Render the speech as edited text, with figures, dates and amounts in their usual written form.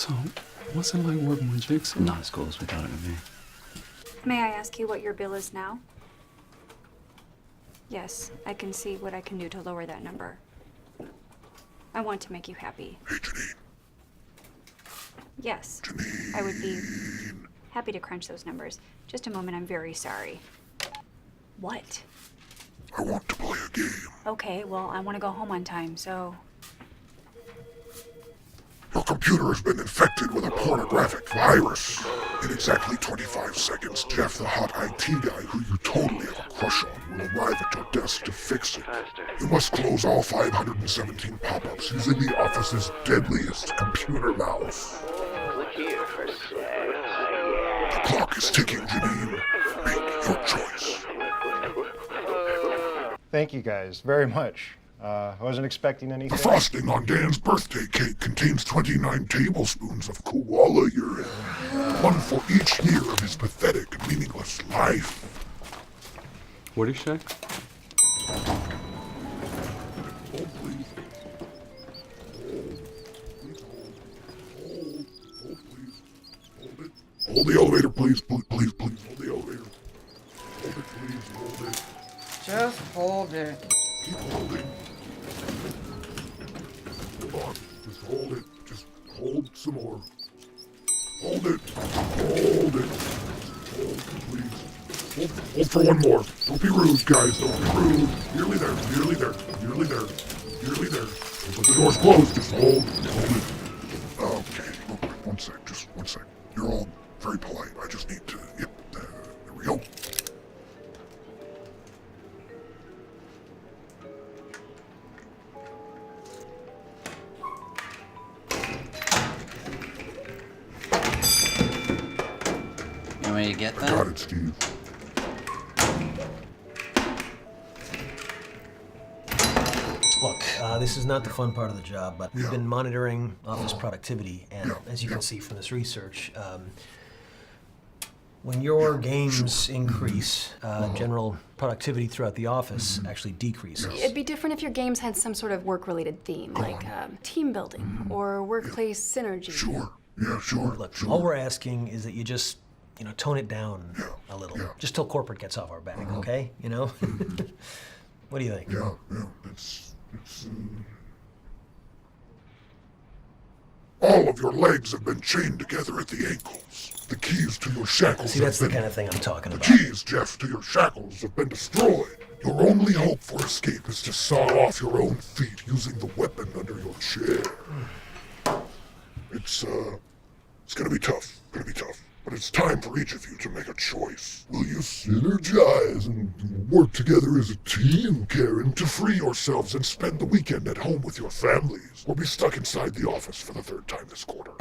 So, what's it like working with Jigsaw? Not as cool as we thought it would be. May I ask you what your bill is now? Yes, I can see what I can do to lower that number. I want to make you happy. Hey, Janine. Yes, Janine. I would be happy to crunch those numbers. Just a moment, I'm very sorry. What? I want to play a game. Okay, well, I want to go home on time, so... Your computer has been infected with a pornographic virus. In exactly 25 seconds, Jeff, the hot IT guy who you totally have a crush on, will arrive at your desk to fix it. You must close all 517 pop-ups using the office's deadliest computer mouse. Click here for sex. The clock is ticking, Janine. Make your choice. Thank you guys very much. I wasn't expecting The anything. frosting on Dan's birthday cake contains 29 tablespoons of koala urine. One for each year of his pathetic, meaningless life. What'd he say? Hold, please. Hold, please. Hold it. Hold the elevator, please. Please. Hold the elevator. Hold it, please. Hold it. Just hold it. Keep holding. Hold on. Just hold it. Just hold some more. Hold it. Hold it. Hold, please. Hold for one more. Don't be rude, guys. Don't be rude. Nearly there. Nearly there. Nearly there. Nearly there. But the door's closed. Just hold. Hold it. Okay. Okay. One sec. Just one sec. You're all very polite. I just need to... Yep. There we go. You want me to get I that? got it, Steve. Look, this is not the fun part of the job, but we've been monitoring office productivity, and as you can see from this research, when your games increase, general productivity throughout the office actually decreases. It'd be different if your games had some sort of work-related theme, like team building or workplace synergy. Sure. Yeah, sure. Look, sure. all we're asking is that you just, tone it down a little, just till corporate gets off our back, okay? What do you think? Yeah, it's all of your legs have been chained together at the ankles. The keys to your shackles See, that's the have been... kind of thing I'm talking The about. keys, Jeff, to your shackles have been destroyed. Your only hope for escape is to saw off your own feet using the weapon under your chair. It's gonna be tough. But it's time for each of you to make a choice. Will you synergize and work together as a team, Karen, to free yourselves and spend the weekend at home with your families? Or be stuck inside the office for the third time this quarter?